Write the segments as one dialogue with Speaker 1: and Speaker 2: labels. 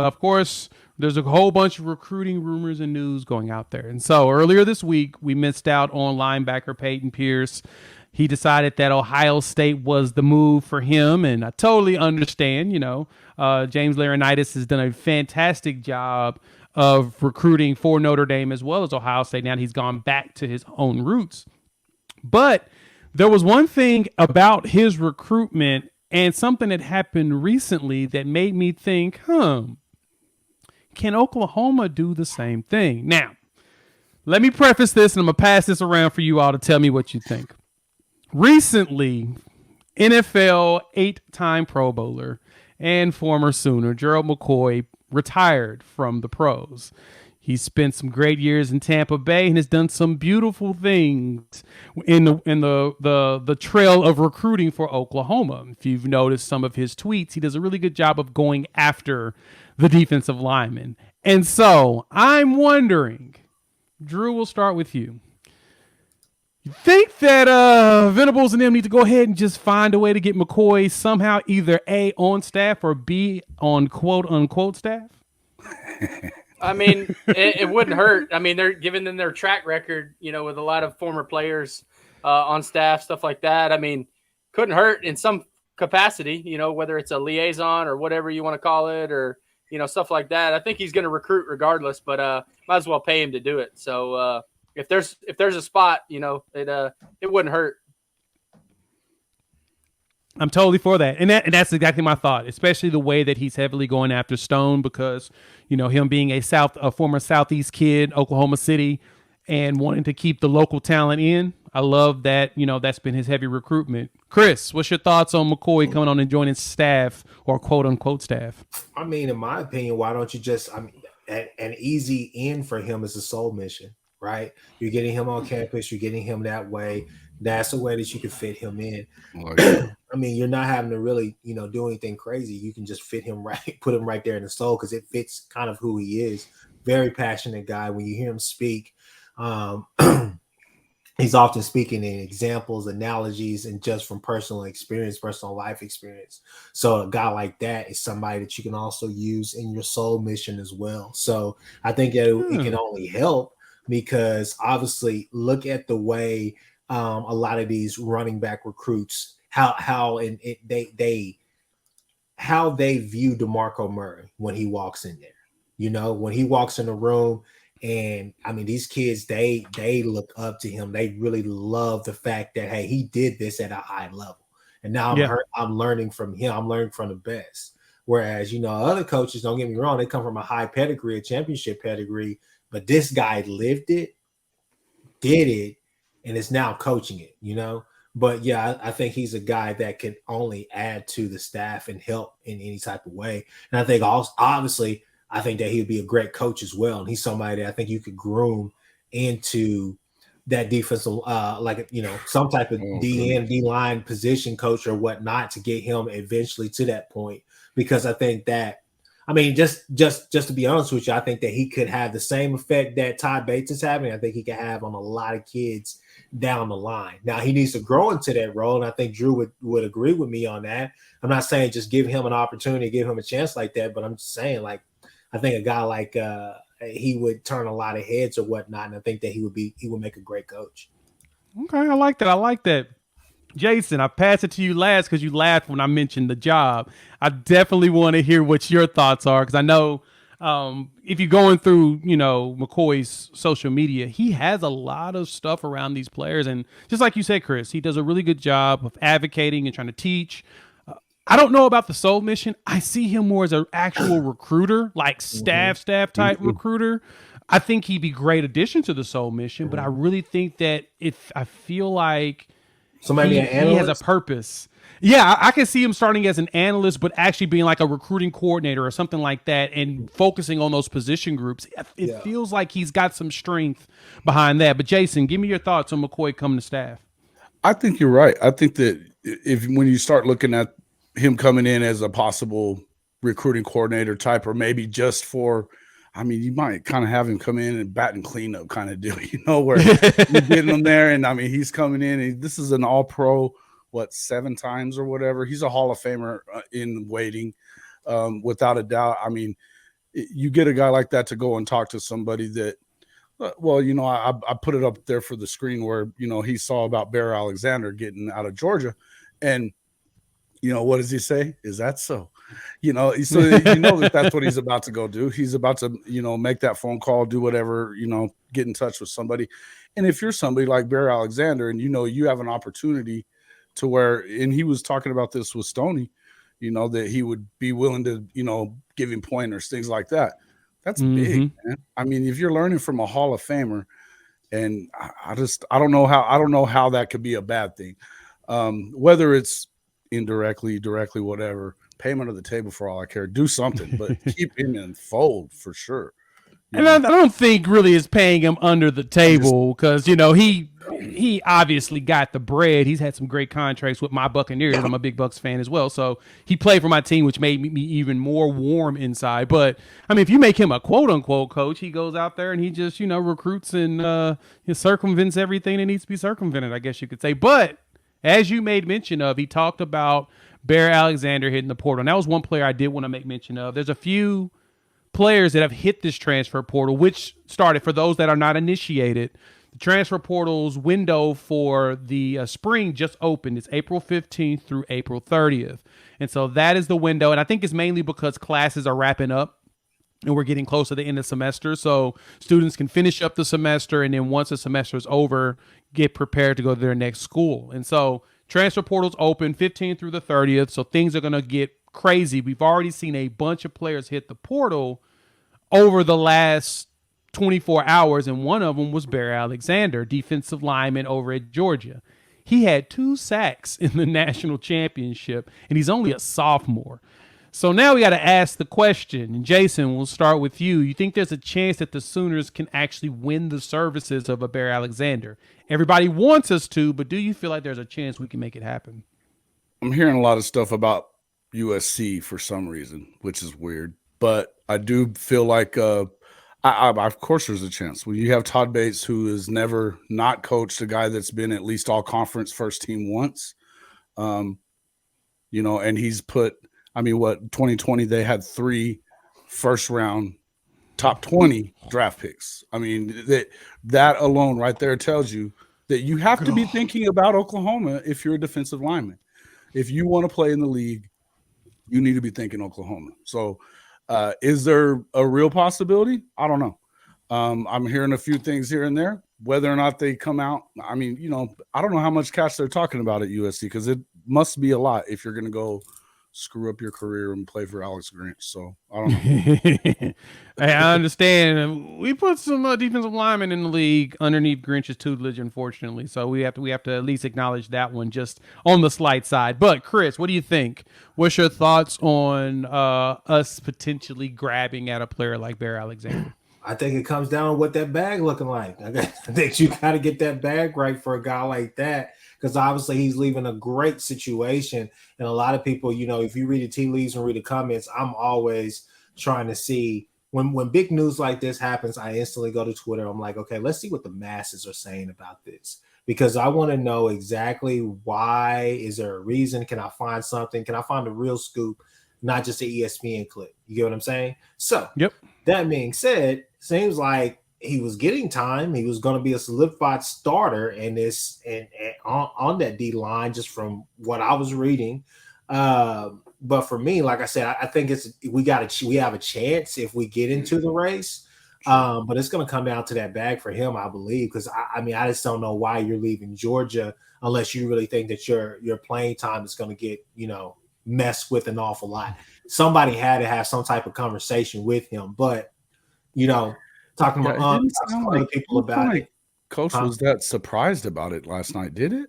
Speaker 1: of course, there's a whole bunch of recruiting rumors and news going out there. And so earlier this week, we missed out on linebacker Peyton Pierce. He decided that Ohio State was the move for him, and I totally understand. James Laurinaitis has done a fantastic job of recruiting for Notre Dame as well as Ohio State. Now he's gone back to his own roots. But there was one thing about his recruitment and something that happened recently that made me think, can Oklahoma do the same thing? Now, let me preface this, and I'm going to pass this around for you all to tell me what you think. Recently, NFL 8-time Pro Bowler and former Sooner Gerald McCoy retired from the pros. He spent some great years in Tampa Bay and has done some beautiful things in the trail of recruiting for Oklahoma. If you've noticed some of his tweets, he does a really good job of going after the defensive linemen. And so I'm wondering, Drew, we'll start with you. You think that Venables and them need to go ahead and just find a way to get McCoy somehow either A, on staff, or B, on quote-unquote staff?
Speaker 2: I mean, it wouldn't hurt. I mean, they're giving them their track record, with a lot of former players on staff, stuff like that. I mean, couldn't hurt in some capacity, whether it's a liaison or whatever you want to call it, or, stuff like that. I think he's going to recruit regardless, but might as well pay him to do it. So, if there's a spot, it wouldn't hurt.
Speaker 1: I'm totally for that. And that's exactly my thought, especially the way that he's heavily going after Stone because, him being a former Southeast kid, Oklahoma City, and wanting to keep the local talent in. I love that, that's been his heavy recruitment. Chris, what's your thoughts on McCoy coming on and joining staff or quote unquote staff?
Speaker 3: I mean, in my opinion, why don't you just, an easy in for him is a soul mission. Right, you're getting him on campus. You're getting him that way. That's a way that you can fit him in. I mean, you're not having to really, do anything crazy. You can just fit him right, put him right there in the soul because it fits kind of who he is. Very passionate guy. When you hear him speak, he's often speaking in examples, analogies, and just from personal experience, personal life experience. So a guy like that is somebody that you can also use in your soul mission as well. So I think that it can only help. Because obviously, look at the way a lot of these running back recruits how they view DeMarco Murray when he walks in there. When he walks in the room, and I mean these kids they look up to him. They really love the fact that hey, he did this at a high level, and now I'm learning from him. I'm learning from the best. Whereas other coaches, don't get me wrong, they come from a high pedigree, a championship pedigree. But this guy lived it, did it, and is now coaching it, But, yeah, I think he's a guy that can only add to the staff and help in any type of way. And I think also, obviously, I think that he would be a great coach as well. And he's somebody that I think you could groom into that defensive, some type of D-line position coach or whatnot to get him eventually to that point. Because I think that, just to be honest with you, I think that he could have the same effect that Todd Bates is having. I think he could have on a lot of kids down the line. Now, he needs to grow into that role, and I think Drew would agree with me on that. I'm not saying just give him an opportunity, give him a chance like that, but I'm just saying, I think a guy like he would turn a lot of heads or whatnot, and I think that he would make a great coach.
Speaker 1: Okay, I like that. Jason, I pass it to you last because you laughed when I mentioned the job. I definitely want to hear what your thoughts are because I know if you're going through, McCoy's social media, he has a lot of stuff around these players. And just like you said, Chris, he does a really good job of advocating and trying to teach. I don't know about the soul mission. I see him more as an actual recruiter, like staff type recruiter. I think he'd be a great addition to the soul mission, but I really think that I feel like he has a purpose. Yeah, I can see him starting as an analyst, but actually being like a recruiting coordinator or something like that and focusing on those position groups. It feels like he's got some strength behind that. But Jason, give me your thoughts on McCoy coming to staff.
Speaker 4: I think you're right. I think that when you start looking at him coming in as a possible recruiting coordinator type, or maybe just you might kind of have him come in and bat and clean up kind of deal, where you're getting him there. And he's coming in and this is an all pro, 7 times or whatever. He's a Hall of Famer in waiting, without a doubt. you get a guy like that to go and talk to somebody that, well, you know, I put it up there for the screen where, you know, he saw about Bear Alexander getting out of Georgia, and you know, what does he say? Is that so? You know, so you know that's what he's about to go do. He's about to, you know, make that phone call, do whatever, you know, get in touch with somebody. And if you're somebody like Bear Alexander and, you know, you have an opportunity to where, and he was talking about this with Stoney, you know, that he would be willing to, you know, give him pointers, things like that. That's big, man. I mean, if you're learning from a Hall of Famer, and I don't know how that could be a bad thing. Whether it's indirectly, directly, whatever, pay him under the table for all I care. Do something, but keep him in fold for sure.
Speaker 1: And I don't think really is paying him under the table because, you know, he obviously got the bread. He's had some great contracts with my Buccaneers. I'm a big Bucs fan as well. So he played for my team, which made me even more warm inside. But, I mean, if you make him a quote-unquote coach, he goes out there and he just, you know, recruits and he circumvents everything that needs to be circumvented, I guess you could say. But as you made mention of, he talked about Bear Alexander hitting the portal. And that was one player I did want to make mention of. There's a few players that have hit this transfer portal, which started, for those that are not initiated, the transfer portal's window for the spring just opened. It's April 15th through April 30th. And so that is the window. And I think it's mainly because classes are wrapping up and we're getting close to the end of the semester. So students can finish up the semester, and then once the semester is over, get prepared to go to their next school. And so transfer portal's open 15th through the 30th. So things are going to get crazy. We've already seen a bunch of players hit the portal over the last 24 hours, and one of them was Bear Alexander, defensive lineman over at Georgia. He had 2 sacks in the national championship, and he's only a sophomore. So now we got to ask the question, and Jason, we'll start with you. You think there's a chance that the Sooners can actually win the services of a Bear Alexander? Everybody wants us to, but do you feel like there's a chance we can make it happen?
Speaker 4: I'm hearing a lot of stuff about USC for some reason, which is weird. But I do feel like, of course, there's a chance. When you have Todd Bates, who has never not coached a guy that's been at least all conference first team once, you know, and he's put, 2020, they had 3 first round top 20 draft picks. I mean, that alone right there tells you that you have to be thinking about Oklahoma if you're a defensive lineman. If you want to play in the league, you need to be thinking Oklahoma. So is there a real possibility? I don't know. I'm hearing a few things here and there. Whether or not they come out, I mean, you know, I don't know how much cash they're talking about at USC, because it must be a lot if you're going to go screw up your career and play for Alex Grinch. So I don't know.
Speaker 1: Hey, I understand. We put some defensive linemen in the league underneath Grinch's tutelage, unfortunately. So we have to at least acknowledge that one, just on the slight side. But Chris, what do you think? What's your thoughts on us potentially grabbing at a player like Bear Alexander?
Speaker 3: I think it comes down to what that bag looking like. I think you got to get that bag right for a guy like that, because obviously he's leaving a great situation. And a lot of people, you know, if you read the tea leaves and read the comments, I'm always trying to see when big news like this happens, I instantly go to Twitter. I'm like, okay, let's see what the masses are saying about this, because I want to know exactly why. Is there a reason? Can I find something? Can I find a real scoop, not just an ESPN clip? You get what I'm saying? So,
Speaker 1: yep.
Speaker 3: That being said, seems like he was getting time. He was going to be a solidified starter in this and on that D line, just from what I was reading. But for me, like I said, I think we have a chance if we get into the race. But it's going to come down to that bag for him, I believe, because I just don't know why you're leaving Georgia unless you really think that your playing time is going to get, you know, messed with an awful lot. Somebody had to have some type of conversation with him, but you know, talking about other people about it.
Speaker 4: Coach was that surprised about it last night, did it?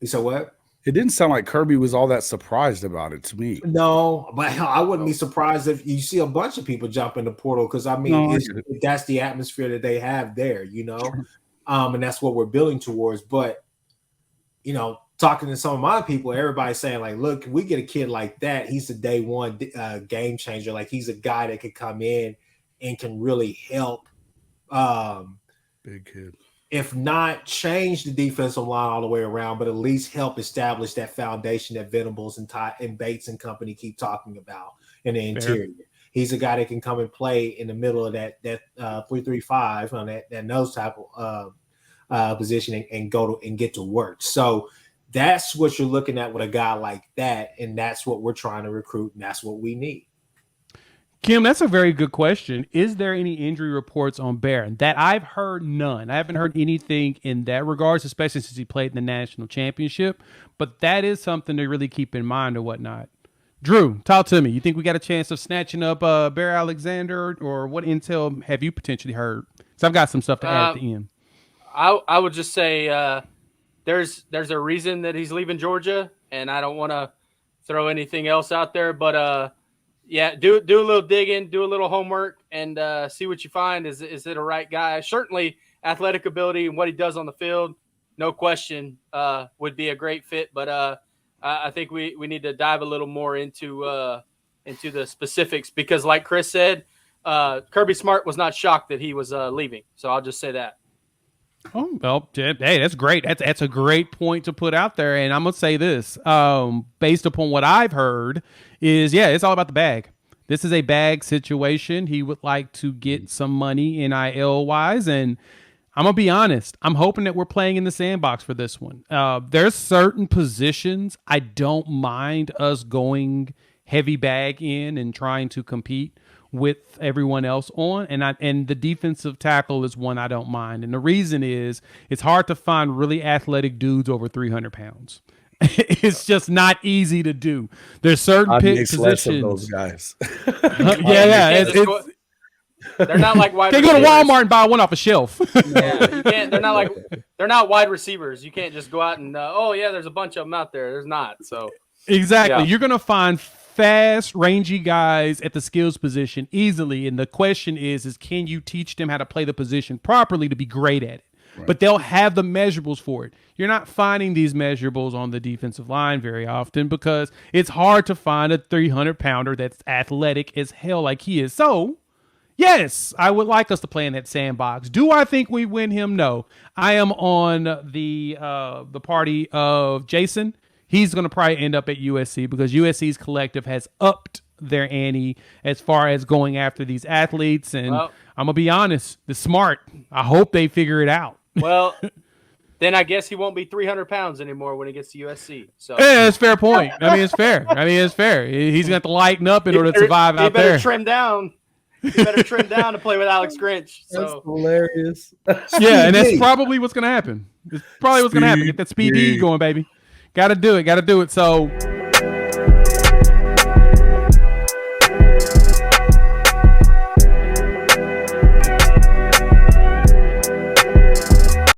Speaker 3: You said what?
Speaker 4: It didn't sound like Kirby was all that surprised about it to me.
Speaker 3: No, but hell, I wouldn't be surprised if you see a bunch of people jump in the portal, because I mean, that's the atmosphere that they have there, you know, and that's what we're building towards. But you know, talking to some of my people, everybody's saying like, look, we get a kid like that, he's a day one game changer. Like, he's a guy that could come in and can really help.
Speaker 4: Big kid.
Speaker 3: If not change the defensive line all the way around, but at least help establish that foundation that Venables and Bates and company keep talking about in the interior. He's a guy that can come and play in the middle of that 3-3-5 on that nose tackle position and go to and get to work. So that's what you're looking at with a guy like that, and that's what we're trying to recruit, and that's what we need.
Speaker 1: Kim, that's a very good question. Is there any injury reports on Barron? That I've heard none. I haven't heard anything in that regards, especially since he played in the national championship. But that is something to really keep in mind or whatnot. Drew, talk to me. You think we got a chance of snatching up Bear Alexander, or what intel have you potentially heard? Because I've got some stuff to add at the end.
Speaker 2: I would just say there's a reason that he's leaving Georgia, and I don't want to throw anything else out there, but yeah, do a little digging, do a little homework, and see what you find. Is it a right guy? Certainly, athletic ability and what he does on the field, no question, would be a great fit. But I think we need to dive a little more into the specifics because, like Chris said, Kirby Smart was not shocked that he was leaving. So I'll just say that.
Speaker 1: Oh, well, hey, that's great. That's a great point to put out there. And I'm going to say this, based upon what I've heard is, yeah, it's all about the bag. This is a bag situation. He would like to get some money NIL wise. And I'm going to be honest, I'm hoping that we're playing in the sandbox for this one. There's certain positions I don't mind us going heavy bag in and trying to compete with everyone else on, and the defensive tackle is one I don't mind. And the reason is it's hard to find really athletic dudes over 300 pounds. It's just not easy to do. There's certain positions.
Speaker 4: Those guys.
Speaker 1: Yeah.
Speaker 2: They're not like wide.
Speaker 1: They go to Walmart and buy one off a shelf.
Speaker 2: Yeah, you can't. They're not wide receivers. You can't just go out and there's a bunch of them out there. There's not. So
Speaker 1: exactly,
Speaker 2: yeah.
Speaker 1: You're gonna find fast, rangy guys at the skills position easily. And the question is can you teach them how to play the position properly to be great at it? Right. But they'll have the measurables for it. You're not finding these measurables on the defensive line very often because it's hard to find a 300-pounder that's athletic as hell like he is. So, yes, I would like us to play in that sandbox. Do I think we win him? No. I am on the party of Jason. He's going to probably end up at USC because USC's collective has upped their ante as far as going after these athletes. And I'm going to be honest, they're smart. I hope they figure it out.
Speaker 2: Well, then I guess he won't be 300 pounds anymore when he gets to USC. So
Speaker 1: yeah, that's a fair point. I mean, it's fair. He's going to have to lighten up in order to survive out there.
Speaker 2: He better trim down. You better trim down to play with Alex Grinch. So.
Speaker 3: That's hilarious.
Speaker 1: Yeah, and that's probably what's going to happen. It's probably what's going to happen. Get that speed going, baby. Got to do it. So